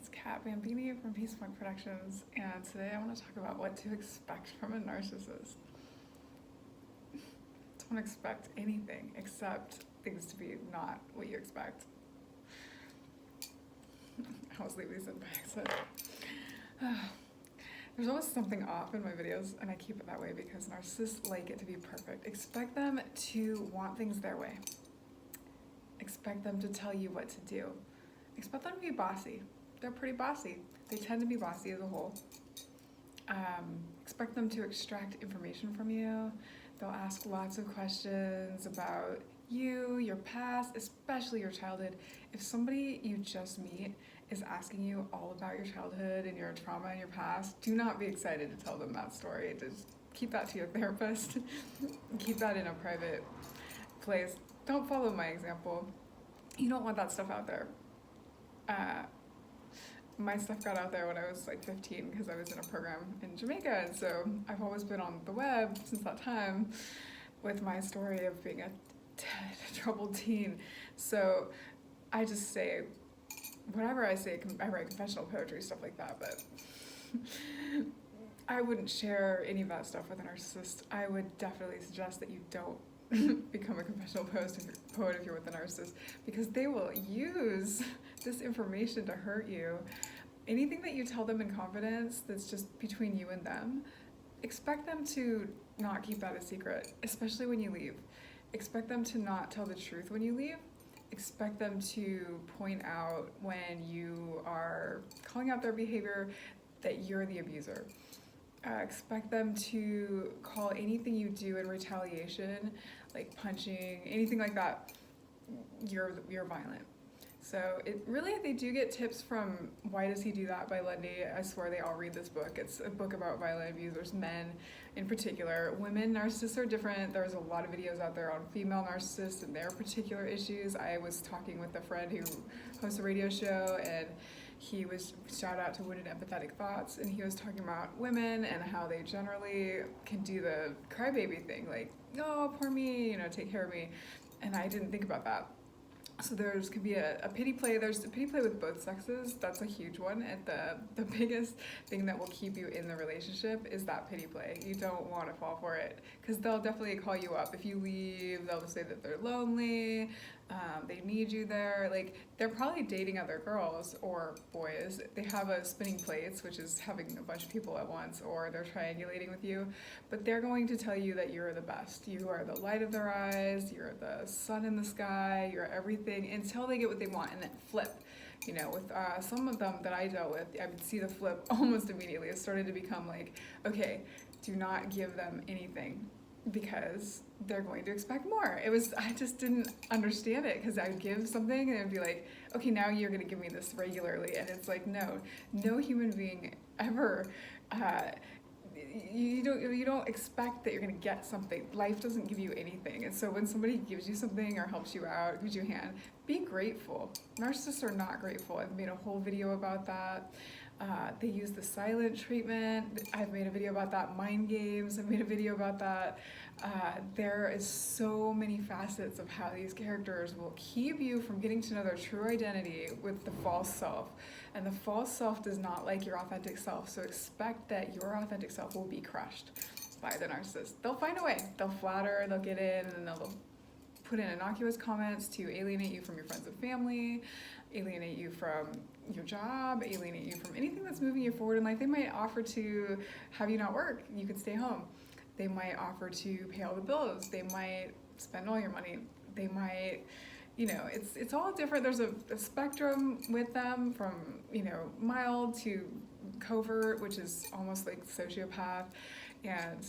it's Kat Bambini from Peace Point Productions, and today I want to talk about what to expect from a narcissist. Don't expect anything except things to be not what you expect. I always leave these in by accident. There's always something off in my videos, and I keep it that way because narcissists like it to be perfect. Expect them to want things their way. Expect them to tell you what to do. Expect them to be bossy. They're pretty bossy. They tend to be bossy as a whole. Expect them to extract information from you. They'll ask lots of questions about you, your past, especially your childhood. If somebody you just meet is asking you all about your childhood and your trauma and your past, do not be excited to tell them that story. Just keep that to your therapist. Keep that in a private place. Don't follow my example. You don't want that stuff out there. My stuff got out there when I was like 15 because I was in a program in Jamaica, and so I've always been on the web since that time with my story of being a troubled teen. So I just say whatever I say. I write confessional poetry, stuff like that, but I wouldn't share any of that stuff with a narcissist. I would definitely suggest that you don't become a confessional poet if you're with a narcissist, because they will use this information to hurt you. Anything that you tell them in confidence that's just between you and them, expect them to not keep that a secret, especially when you leave. Expect them to not tell the truth when you leave. Expect them to point out when you are calling out their behavior that you're the abuser. Expect them to call anything you do in retaliation, like punching, anything like that, you're violent. So they do get tips from Why Does He Do That by Lundy. I swear they all read this book. It's a book about violent abusers, men in particular. Women narcissists are different. There's a lot of videos out there on female narcissists and their particular issues. I was talking with a friend who hosts a radio show, and he was, shout out to Wounded Empathetic Thoughts, and he was talking about women and how they generally can do the crybaby thing, like, oh, poor me, take care of me. And I didn't think about that. So could be a pity play. There's a pity play with both sexes. That's a huge one. And the biggest thing that will keep you in the relationship is that pity play. You don't want to fall for it, because they'll definitely call you up. If you leave, they'll just say that they're lonely. They need you there. Like, they're probably dating other girls or boys. They have a spinning plates, which is having a bunch of people at once, or they're triangulating with you. But they're going to tell you that you're the best. You are the light of their eyes. You're the sun in the sky. You're everything, until they get what they want and then flip. With some of them that I dealt with, I would see the flip almost immediately. It started to become like, okay, do not give them anything, because they're going to expect more. I just didn't understand it, because I would give something and it would be like, okay, now you're gonna give me this regularly. And it's like, no human being ever, you don't expect that you're gonna get something. Life doesn't give you anything. And so when somebody gives you something or helps you out, gives you a hand, be grateful. Narcissists are not grateful. I've made a whole video about that. They use the silent treatment. I've made a video about that. Mind games, I've made a video about that. There is so many facets of how these characters will keep you from getting to know their true identity with the false self. And the false self does not like your authentic self, so expect that your authentic self will be crushed by the narcissist. They'll find a way. They'll flatter, they'll get in, and then they'll put in innocuous comments to alienate you from your friends and family, alienate you from your job, alienate you from anything that's moving you forward in life. They might offer to have you not work. You could stay home. They might offer to pay all the bills. They might spend all your money. They might, it's all different. There's a spectrum with them, from, mild to covert, which is almost like sociopath. And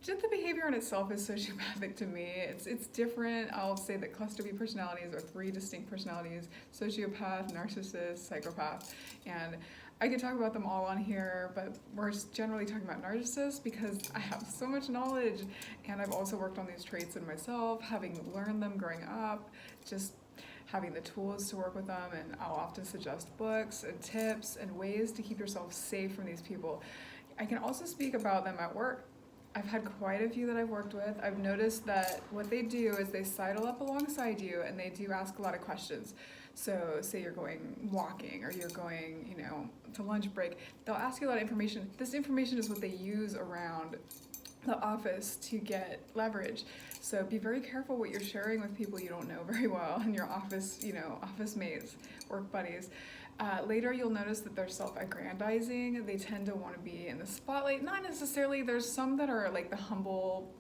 just the behavior in itself is sociopathic to me. It's different. I'll say that cluster B personalities are 3 distinct personalities: sociopath, narcissist, psychopath. And I could talk about them all on here, but we're generally talking about narcissists because I have so much knowledge, and I've also worked on these traits in myself, having learned them growing up, just having the tools to work with them. And I'll often suggest books and tips and ways to keep yourself safe from these people. I can also speak about them at work. I've had quite a few that I've worked with. I've noticed that what they do is they sidle up alongside you, and they do ask a lot of questions. So say you're going walking or you're going, to lunch break, they'll ask you a lot of information. This information is what they use around the office to get leverage. So be very careful what you're sharing with people you don't know very well in your office, office mates, work buddies. Later, you'll notice that they're self-aggrandizing. They tend to want to be in the spotlight. Not necessarily. There's some that are like the humble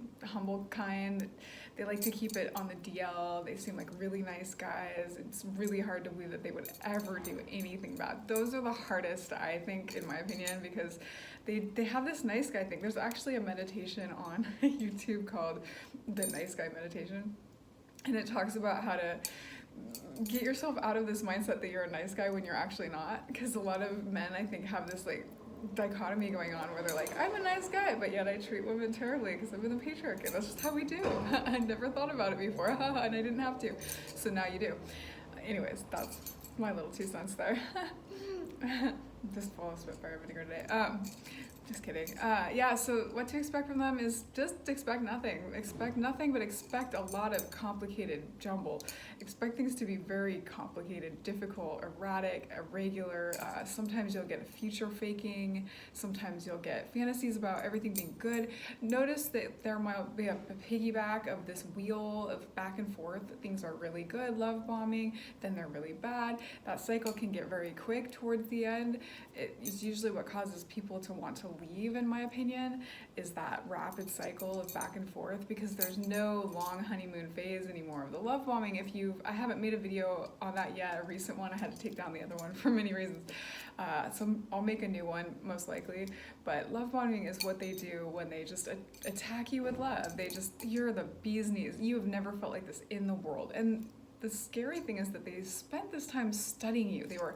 kind. They like to keep it on the DL. They seem like really nice guys. It's really hard to believe that they would ever do anything bad. Those are the hardest, I think, in my opinion, because they have this nice guy thing. There's actually a meditation on YouTube called the Nice Guy Meditation, and it talks about how to get yourself out of this mindset that you're a nice guy when you're actually not, because a lot of men, I think, have this like dichotomy going on where they're like, I'm a nice guy, but yet I treat women terribly because I'm in the patriarchy. That's just how we do. I never thought about it before, and I didn't have to, so now you do. Anyways, that's my little 2 cents there. Just full of spitfire vinegar today. Just kidding. So what to expect from them is just expect nothing. Expect nothing, but expect a lot of complicated jumble. Expect things to be very complicated, difficult, erratic, irregular. Sometimes you'll get future faking. Sometimes you'll get fantasies about everything being good. Notice that there might be a piggyback of this wheel of back and forth. Things are really good, love bombing, then they're really bad. That cycle can get very quick towards the end. It is usually what causes people to want to leave, in my opinion, is that rapid cycle of back and forth, because there's no long honeymoon phase anymore of the love bombing. I haven't made a video on that yet, a recent one. I had to take down the other one for many reasons. So I'll make a new one, most likely. But love bombing is what they do when they just attack you with love. You're the bee's knees. You have never felt like this in the world. And the scary thing is that they spent this time studying you. They were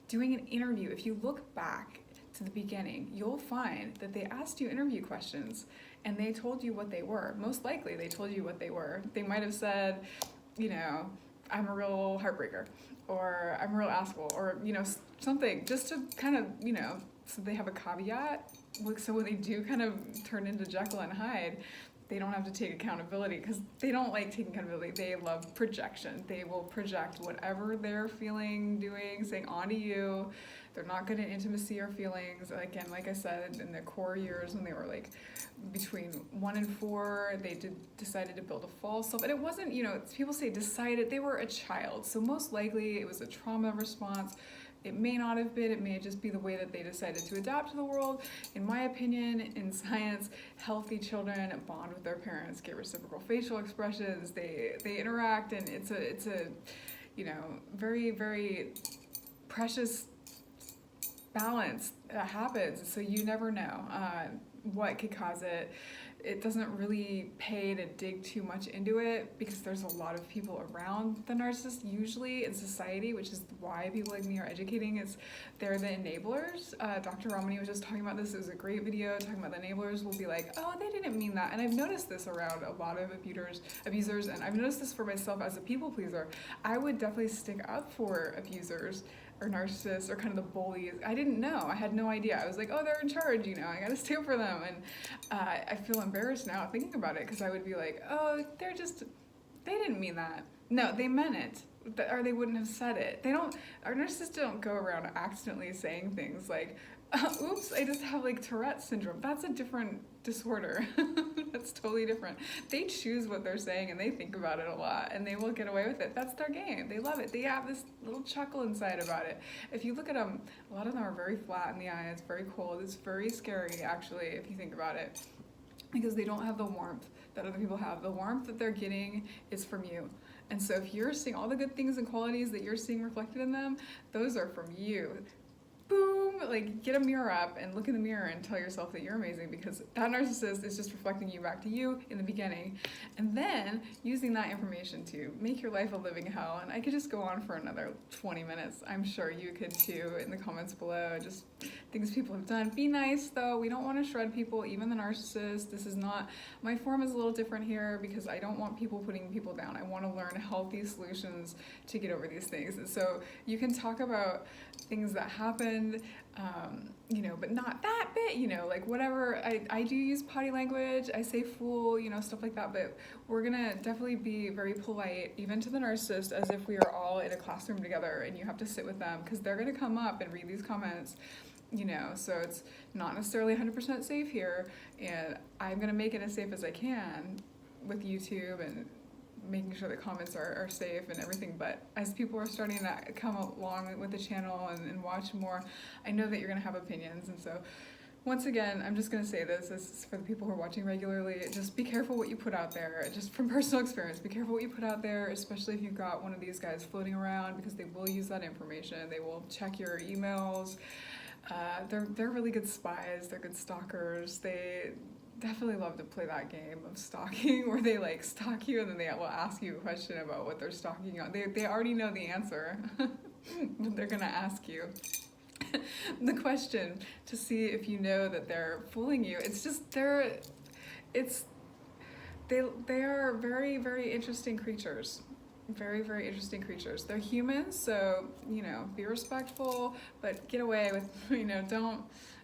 doing an interview. If you look back to the beginning, you'll find that they asked you interview questions and they told you what they were. Most likely they told you what they were. They might have said, I'm a real heartbreaker, or I'm a real asshole, or, something just to kind of, so they have a caveat. So when they do kind of turn into Jekyll and Hyde, they don't have to take accountability, because they don't like taking accountability. They love projection. They will project whatever they're feeling, doing, saying onto you. They're not good at intimacy or feelings. Again, like I said, in the core years when they were like between 1 and 4, they decided to build a false self. And it wasn't, people say decided, they were a child. So most likely it was a trauma response. It may not have been, it may just be the way that they decided to adapt to the world. In my opinion, in science, healthy children bond with their parents, get reciprocal facial expressions, they interact, and it's a very, very precious balance that happens. So you never know what could cause it. It doesn't really pay to dig too much into it, because there's a lot of people around the narcissist usually in society, which is why people like me are educating. They're the enablers. Dr. Romani was just talking about this. It was a great video talking about the enablers. Will be like, oh, they didn't mean that. And I've noticed this around a lot of abusers, and I've noticed this for myself as a people pleaser. I would definitely stick up for abusers or narcissists or kind of the bullies. I didn't know. I had no idea. I was like, oh, they're in charge, I gotta stay up for them. And I feel embarrassed now thinking about it, because I would be like, oh, they didn't mean that. No, they meant it, or they wouldn't have said it. Our narcissists don't go around accidentally saying things like, oops, I just have like Tourette's syndrome. That's a different disorder. That's totally different. They choose what they're saying and they think about it a lot, and they will get away with it. That's their game. They love it. They have this little chuckle inside about it. If you look at them, a lot of them are very flat in the eye. It's very cold. It's very scary, actually, if you think about it, because they don't have the warmth that other people have. The warmth that they're getting is from you. And so if you're seeing all the good things and qualities that you're seeing reflected in them, those are from you. Boom, like get a mirror up and look in the mirror and tell yourself that you're amazing, because that narcissist is just reflecting you back to you in the beginning, and then using that information to make your life a living hell. And I could just go on for another 20 minutes. I'm sure you could too in the comments below, just things people have done. Be nice though. We don't want to shred people, even the narcissist. This is not, my form is a little different here because I don't want people putting people down. I want to learn healthy solutions to get over these things. And so you can talk about things that happen and but not that bit, like whatever. I do use potty language, I say fool, stuff like that, but we're gonna definitely be very polite, even to the narcissist, as if we are all in a classroom together and you have to sit with them, because they're gonna come up and read these comments, so it's not necessarily 100% safe here, and I'm gonna make it as safe as I can with YouTube and making sure the comments are safe and everything. But as people are starting to come along with the channel and watch more, I know that you're gonna have opinions. And so once again, I'm just gonna say this is for the people who are watching regularly, just be careful what you put out there. Just from personal experience, be careful what you put out there, especially if you've got one of these guys floating around, because they will use that information. They will check your emails. They're really good spies, they're good stalkers. They definitely love to play that game of stalking, where they like stalk you and then they will ask you a question about what they're stalking on. They already know the answer, but they're gonna ask you the question to see if you know that they're fooling you. It's just they are very, very interesting creatures. Very, very interesting creatures. They're humans, so be respectful, but get away with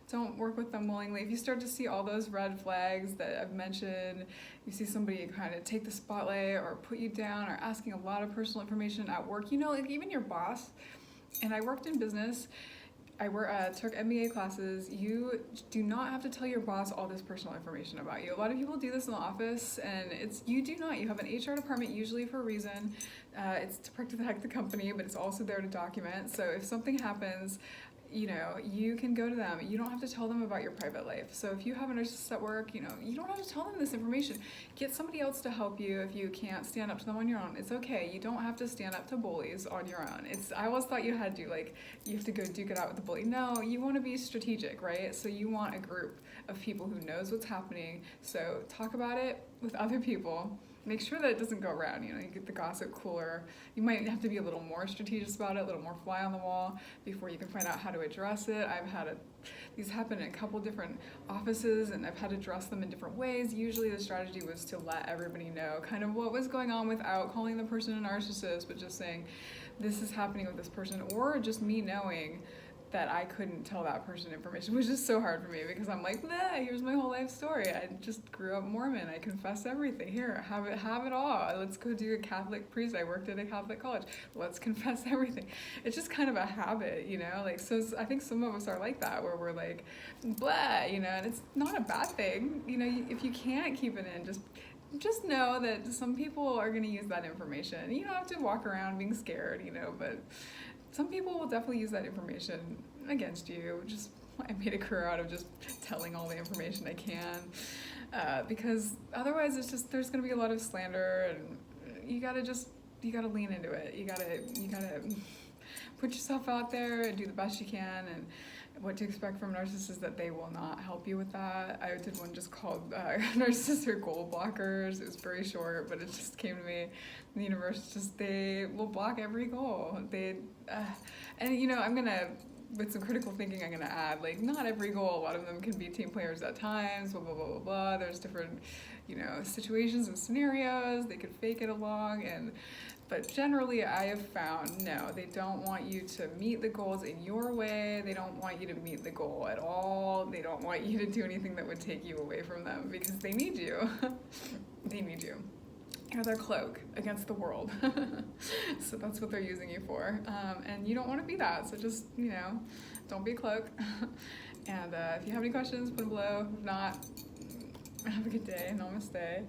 don't work with them willingly. If you start to see all those red flags that I've mentioned, you see somebody kind of take the spotlight or put you down or asking a lot of personal information at work, like even your boss. And I worked in business. I took MBA classes. You do not have to tell your boss all this personal information about you. A lot of people do this in the office, and you do not. You have an HR department usually for a reason. It's to protect the company, but it's also there to document. So if something happens, you can go to them. You don't have to tell them about your private life. So if you have a narcissist at work, you don't have to tell them this information. Get somebody else to help you if you can't stand up to them on your own. It's okay. You don't have to stand up to bullies on your own. I always thought you had to, you have to go duke it out with the bully. No, you want to be strategic, right? So you want a group of people who knows what's happening. So talk about it with other people. Make sure that it doesn't go around, you get the gossip cooler. You might have to be a little more strategic about it, a little more fly on the wall before you can find out how to address it. I've had these happen in a couple different offices, and I've had to address them in different ways. Usually the strategy was to let everybody know kind of what was going on without calling the person a narcissist, but just saying, this is happening with this person, or just me knowing that I couldn't tell that person information, which is so hard for me, because I'm like, nah, here's my whole life story. I just grew up Mormon. I confess everything. Here, have it all. Let's go do a Catholic priest. I worked at a Catholic college. Let's confess everything. It's just kind of a habit, so I think some of us are like that, where we're like, blah, and it's not a bad thing. If you can't keep it in, just know that some people are going to use that information. You don't have to walk around being scared, but some people will definitely use that information against you. I made a career out of just telling all the information I can, because otherwise there's going to be a lot of slander, and you gotta lean into it. You gotta put yourself out there and do the best you can. And what to expect from narcissists is that they will not help you with that. I did one just called Narcissists Are Goal Blockers. It was very short, but it just came to me. The universe they will block every goal. I'm gonna, with some critical thinking, I'm gonna add, not every goal. A lot of them can be team players at times, blah, blah, blah, blah, blah. There's different, situations and scenarios. They could fake it along, but generally I have found, no, they don't want you to meet the goals in your way. They don't want you to meet the goal at all. They don't want you to do anything that would take you away from them, because they need you. They need you. You're their cloak against the world. So that's what they're using you for. And you don't want to be that. So just, don't be a cloak. And if you have any questions, put them below. If not, have a good day. Namaste.